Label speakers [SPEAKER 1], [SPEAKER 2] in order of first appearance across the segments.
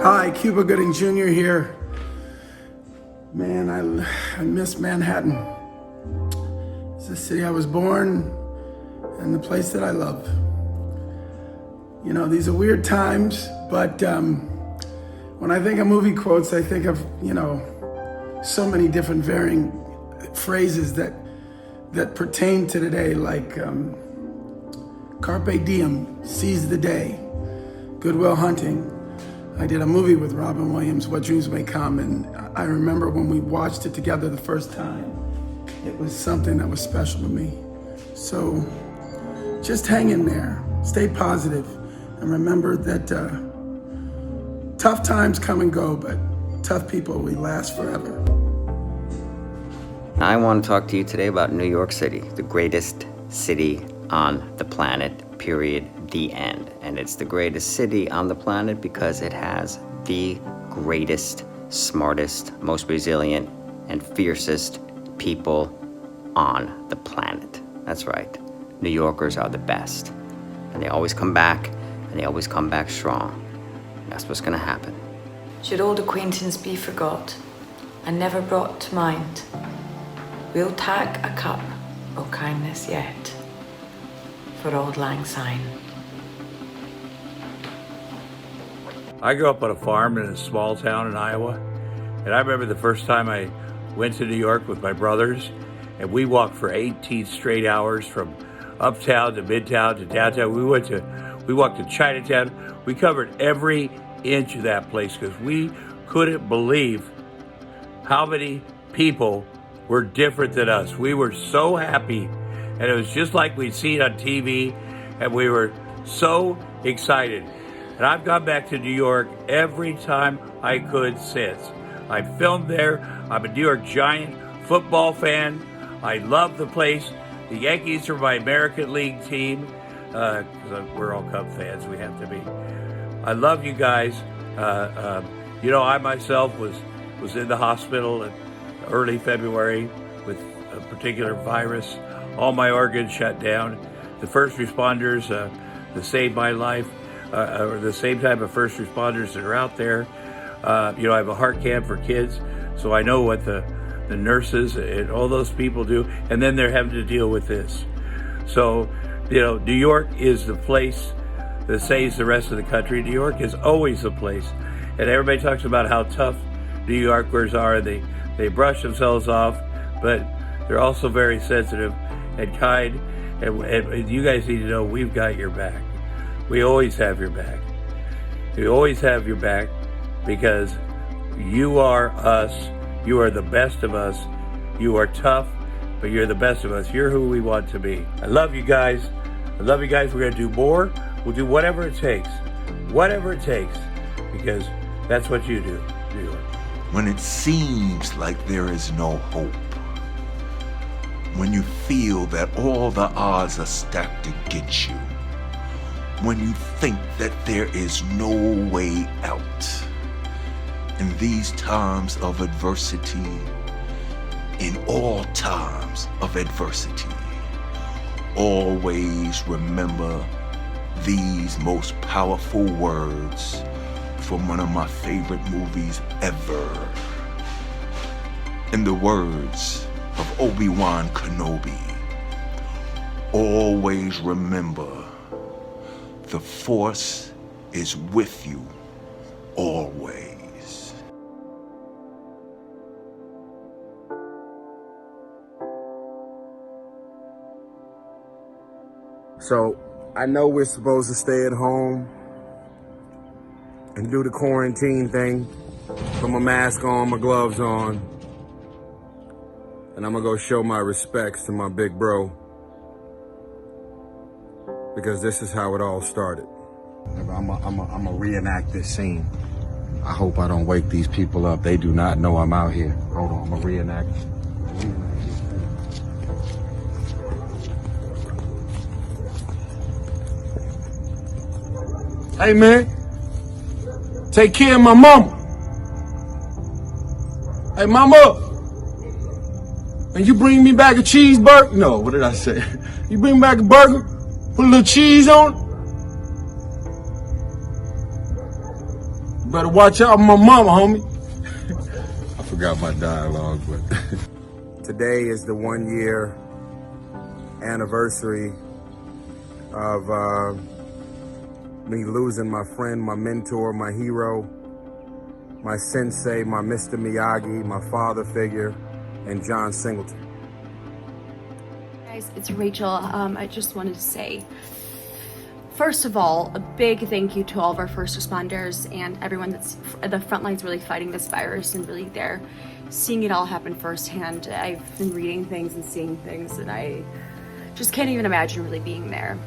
[SPEAKER 1] Hi, Cuba Gooding Jr. here. Man, I miss Manhattan. It's the city I was born and the place that I love. You know, these are weird times, but when I think of movie quotes, I think of, so many different varying phrases that pertain to today, like Carpe Diem, seize the day, Good Will Hunting. I did a movie with Robin Williams, What Dreams May Come, and I remember when we watched it together the first time, it was something that was special to me. So just hang in there, stay positive, and remember that tough times come and go, but tough people, we last forever.
[SPEAKER 2] I want to talk to you today about New York City, the greatest city on the planet, period, the end. And it's the greatest city on the planet because it has the greatest, smartest, most resilient, and fiercest people on the planet. That's right. New Yorkers are the best. And they always come back, and they always come back strong. That's what's gonna happen.
[SPEAKER 3] Should old acquaintance be forgot and never brought to mind, we'll tack a cup o' kindness yet for Auld Lang Syne.
[SPEAKER 4] I grew up on a farm in a small town in Iowa, and I remember the first time I went to New York with my brothers, and we walked for 18 straight hours from uptown to midtown to downtown. We walked to Chinatown. We covered every inch of that place because we couldn't believe how many people were different than us. We were so happy, and it was just like we'd seen on TV, and we were so excited. And I've gone back to New York every time I could since. I filmed there. I'm a New York Giant football fan. I love the place. The Yankees are my American League team, because we're all Cub fans, we have to be. I love you guys. I myself was in the hospital in early February with a particular virus. All my organs shut down. The first responders that saved my life are the same type of first responders that are out there. I have a heart camp for kids, so I know what the nurses and all those people do, and then they're having to deal with this. So, New York is the place that saves the rest of the country. New York is always the place. And everybody talks about how tough New Yorkers are. They brush themselves off, but they're also very sensitive and kind. And you guys need to know we've got your back. We always have your back. We always have your back because you are us. You are the best of us. You are tough, but you're the best of us. You're who we want to be. I love you guys. I love you guys. We're going to do more. We'll do whatever it takes. Whatever it takes. Because that's what you do.
[SPEAKER 5] When it seems like there is no hope. When you feel that all the odds are stacked against you. When you think that there is no way out. In these times of adversity, in all times of adversity, always remember these most powerful words from one of my favorite movies ever. In the words of Obi-Wan Kenobi, always remember the Force is with you always.
[SPEAKER 6] So I know we're supposed to stay at home and do the quarantine thing. Put my mask on, my gloves on. And I'm gonna go show my respects to my big bro. Because this is how it all started. I'm gonna reenact this scene. I hope I don't wake these people up. They do not know I'm out here. Hold on, I'm gonna reenact. Hey man, take care of my mama. Hey mama, and you bring me back a cheeseburger? No, what did I say? You bring back a burger, put a little cheese on it? Better watch out for my mama, homie. I forgot my dialogue, but today is the 1 year anniversary of me losing my friend, my mentor, my hero, my sensei, my Mr. Miyagi, my father figure, and John Singleton.
[SPEAKER 7] Guys, it's Rachel. I just wanted to say, first of all, a big thank you to all of our first responders and everyone that's at the front lines really fighting this virus and really there seeing it all happen firsthand. I've been reading things and seeing things and I just can't even imagine really being there.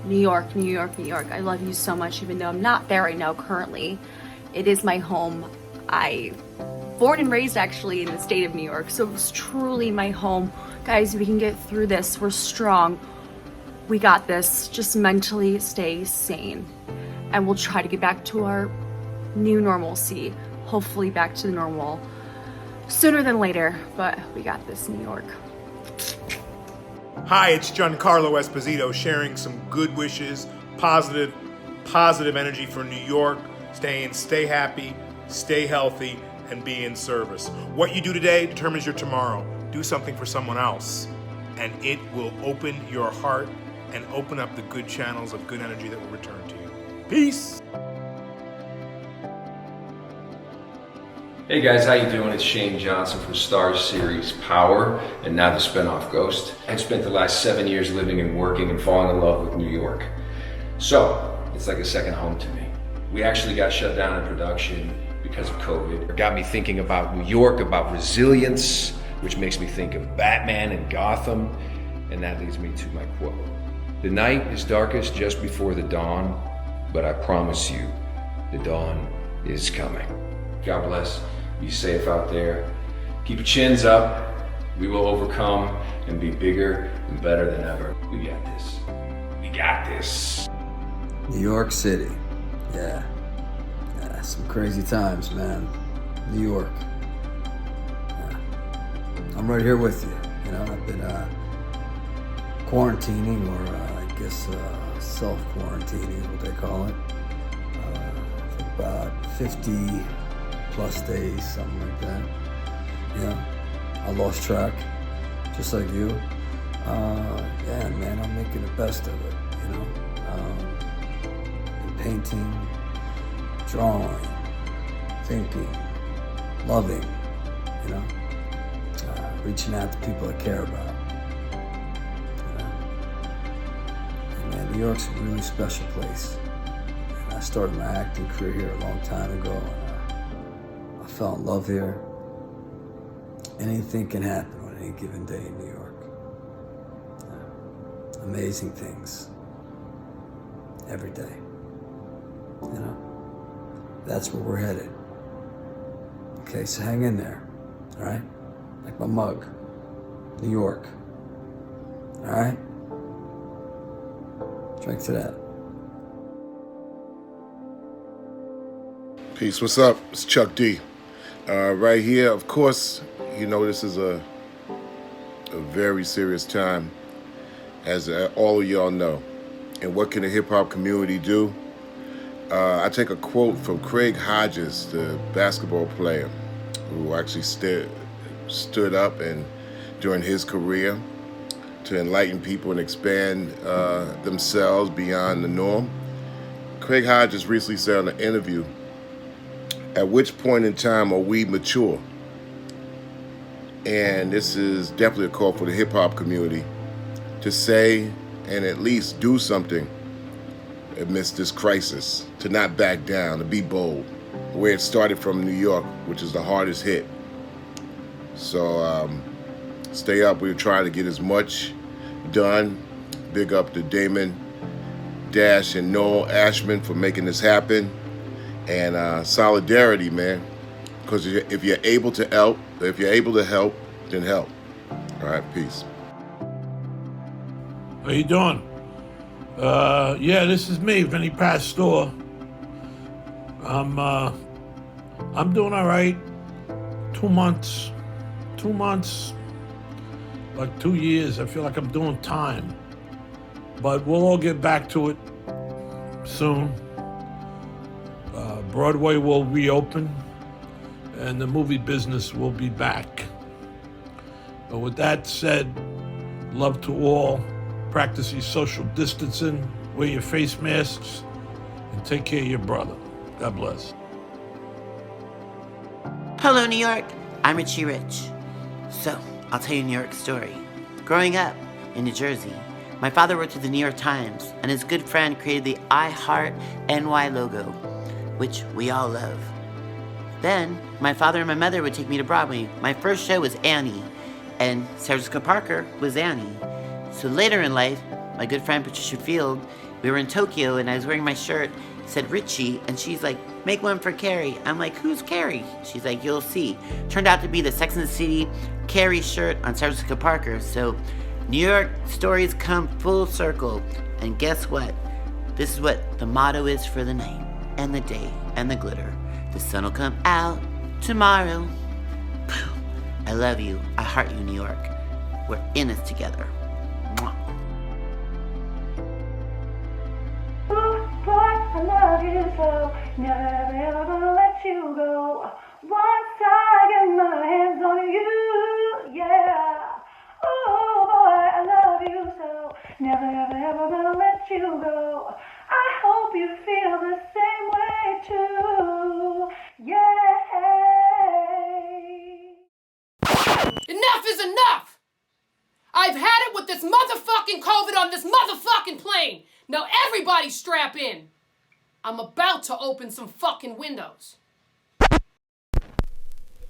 [SPEAKER 7] New York, New York, New York. I love you so much, even though I'm not there right now currently. It is my home. I born and raised actually in the state of New York, so it's truly my home. Guys, we can get through this. We're strong. We got this. Just mentally stay sane. And we'll try to get back to our new normalcy. Hopefully back to the normal sooner than later. But we got this, New York.
[SPEAKER 8] Hi, it's Giancarlo Esposito sharing some good wishes, positive energy for New York. Stay happy, stay healthy, and be in service. What you do today determines your tomorrow. Do something for someone else, and it will open your heart and open up the good channels of good energy that will return to you. Peace.
[SPEAKER 9] Hey guys, how you doing? It's Shane Johnson from Starr's series Power, and now the spinoff Ghost. I've spent the last 7 years living and working and falling in love with New York. So, it's like a second home to me. We actually got shut down in production because of COVID. It got me thinking about New York, about resilience, which makes me think of Batman and Gotham, and that leads me to my quote. The night is darkest just before the dawn, but I promise you, the dawn is coming. God bless. Be safe out there. Keep your chins up. We will overcome and be bigger and better than ever. We got this. We got this.
[SPEAKER 10] New York City. Yeah, some crazy times, man. New York. Yeah. I'm right here with you. You know, I've been quarantining, or I guess self-quarantining is what they call it, for about 50 plus days, something like that. Yeah, I lost track, just like you. Yeah, man, I'm making the best of it, you know. Painting, drawing, thinking, loving, you know, reaching out to people I care about, you know. And man, New York's a really special place. And I started my acting career here a long time ago, and I fell in love here. Anything can happen on any given day in New York. Amazing things, every day. You know, that's where we're headed. Okay, so hang in there, all right? Like my mug, New York, all right? Drink to that.
[SPEAKER 11] Peace, what's up? It's Chuck D. Right here, of course, you know this is a very serious time, as all of y'all know. And what can the hip-hop community do? I take a quote from Craig Hodges, the basketball player, who actually stood up and during his career to enlighten people and expand themselves beyond the norm. Craig Hodges recently said in an interview, "At which point in time are we mature?" And this is definitely a call for the hip-hop community to say and at least do something amidst this crisis, to not back down, to be bold, where it started from New York, which is the hardest hit. So stay up. We're trying to get as much done. Big up to Damon, Dash, and Noel Ashman for making this happen. And solidarity, man, because if you're able to help, then help. All right, peace.
[SPEAKER 12] How you doing? Yeah, this is me, Vinny Pastore. I'm doing all right. 2 months, like 2 years. I feel like I'm doing time, but we'll all get back to it soon. Broadway will reopen, and the movie business will be back. But with that said, love to all. Practice your social distancing, wear your face masks, and take care of your brother. God bless.
[SPEAKER 13] Hello, New York. I'm Richie Rich. So, I'll tell you a New York story. Growing up in New Jersey, my father worked at the New York Times, and his good friend created the I Heart NY logo, which we all love. Then, my father and my mother would take me to Broadway. My first show was Annie, and Sarah Jessica Parker was Annie. So later in life, my good friend Patricia Field, we were in Tokyo, and I was wearing my shirt, said Richie, and she's like, make one for Carrie. I'm like, who's Carrie? She's like, you'll see. Turned out to be the Sex and the City Carrie shirt on Sarah Jessica Parker. So New York stories come full circle. And guess what? This is what the motto is for the night and the day and the glitter. The sun will come out tomorrow. I love you. I heart you, New York. We're in this together. Mwah.
[SPEAKER 14] I love you so, never ever gonna let you go. Once I get my hands on you, yeah. Oh boy, I love you so, never ever gonna let you go. I hope you feel the same way too, yeah.
[SPEAKER 15] Enough is enough! I've had it with this motherfucking COVID on this motherfucking plane. Now everybody strap in. I'm about to open some fucking windows.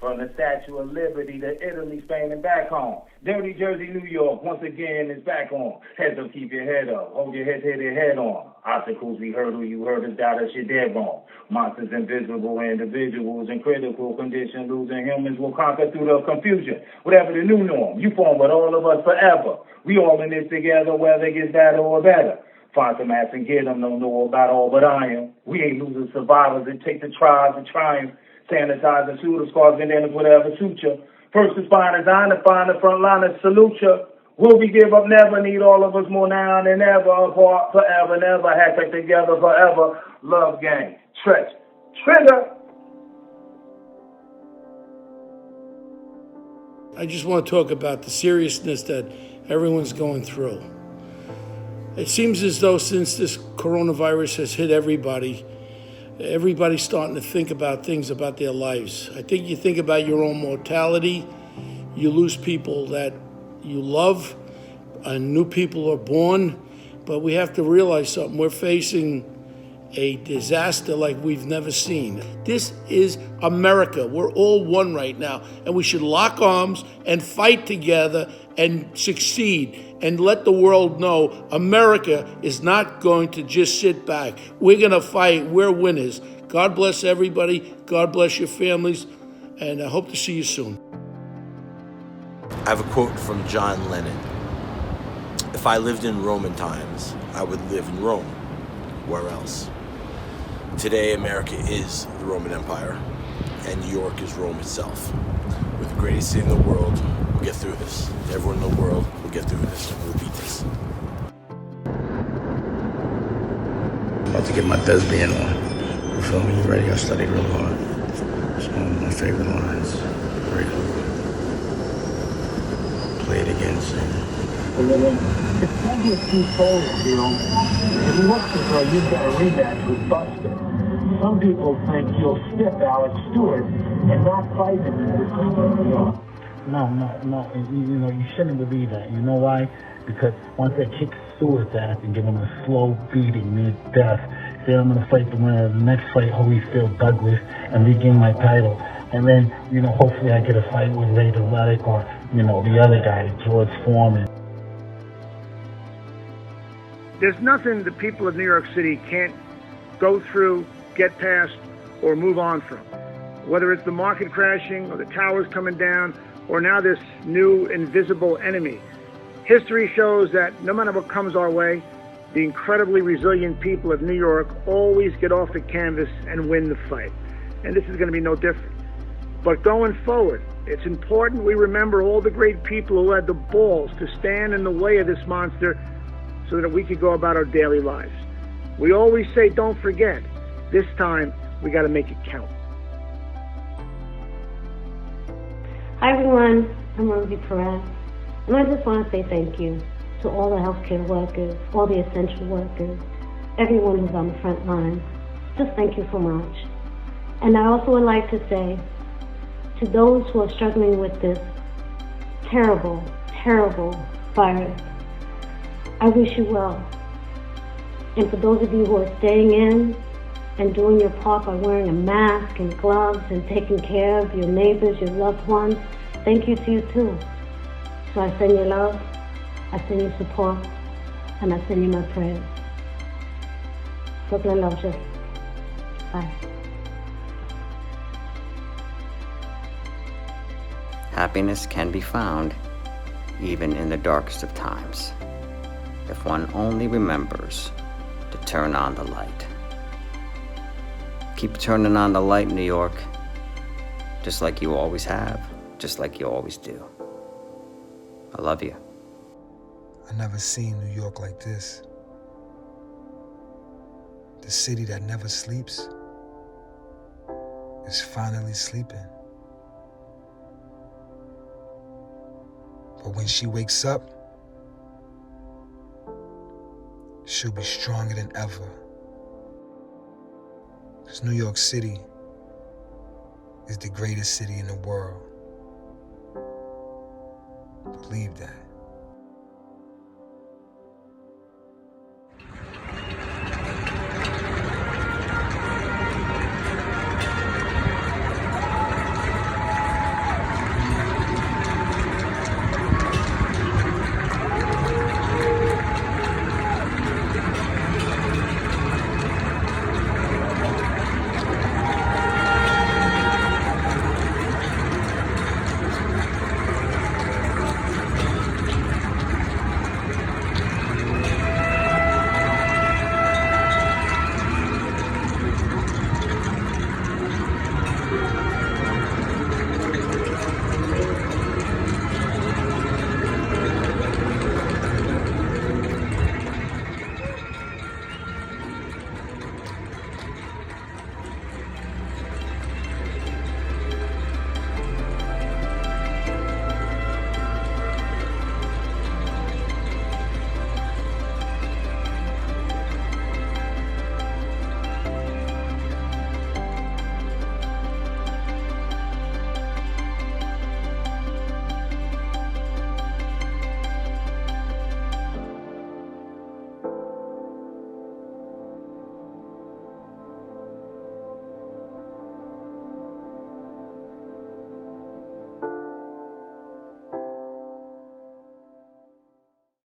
[SPEAKER 16] From the Statue of Liberty to Italy, Spain, and back home. Dirty Jersey, New York, once again is back on. Heads up, keep your head up. Hold your head, hit your head on. Obstacles we hurdle, you heard us, doubt us, you're dead wrong. Monsters, invisible individuals in critical condition, losing humans will conquer through the confusion. Whatever the new norm, you form with all of us forever. We all in this together, whether it gets better or better. Find some ass and get them, don't know about all but I am. We ain't losing survivors, it takes the trials and triumphs. Sanitize and shooter squads, bandanas, whatever suit you. First responders, I find the front liners, salute you. Will we give up? Never. Need all of us more now than ever. Apart forever, never. Hashtag together forever. Love gang. Treach. Trigger.
[SPEAKER 1] I just want to talk about the seriousness that everyone's going through. It seems as though since this coronavirus has hit everybody's starting to think about things about their lives. I think you think about your own mortality, you lose people that you love, and new people are born, but we have to realize something. We're facing a disaster like we've never seen. This is America. We're all one right now, and we should lock arms and fight together and succeed and let the world know America is not going to just sit back. We're going to fight. We're winners. God bless everybody. God bless your families, and I hope to see you soon.
[SPEAKER 17] I have a quote from John Lennon. If I lived in Roman times, I would live in Rome. Where else? Today, America is the Roman Empire, and New York is Rome itself. We're the greatest city in the world. We'll get through this. Everyone in the world will get through this. We'll beat this.
[SPEAKER 10] About to get my thespian on. You feel me? You ready? I studied real hard. It's one of my favorite lines. Very cool. Play it again, sing.
[SPEAKER 14] It's plenty of two souls, you know. If you look for you've got a rematch with Buster. Some people think you'll skip Alex Stewart and not fight him in this fight. No. You know, you shouldn't believe that. You know why? Because once they kick Stewart's ass and give him a slow beating near death, then I'm going to fight the winner of the next fight, Holyfield Douglas, and regain my title. And then, you know, hopefully I get a fight with Ray Deletic or, you know, the other guy, George Foreman.
[SPEAKER 18] There's nothing the people of New York City can't go through, get past, or move on from. Whether it's the market crashing, or the towers coming down, or now this new invisible enemy. History shows that no matter what comes our way, the incredibly resilient people of New York always get off the canvas and win the fight. And this is going to be no different. But going forward, it's important we remember all the great people who had the balls to stand in the way of this monster so that we could go about our daily lives. We always say, don't forget. This time, We got to make it count.
[SPEAKER 19] Hi everyone, I'm Rosie Perez, and I just want to say thank you to all the healthcare workers, all the essential workers, everyone who's on the front lines. Just thank you so much. And I also would like to say to those who are struggling with this terrible, terrible virus, I wish you well. And for those of you who are staying in and doing your part by wearing a mask and gloves and taking care of your neighbors, your loved ones, thank you to you too. So I send you love, I send you support, and I send you my prayers. Brooklyn loves you. Bye.
[SPEAKER 2] Happiness can be found even in the darkest of times, if one only remembers to turn on the light. Keep turning on the light, New York, just like you always have, just like you always do. I love you.
[SPEAKER 20] I never seen New York like this. The city that never sleeps is finally sleeping. But when she wakes up, she'll be stronger than ever. Because New York City is the greatest city in the world. Believe that.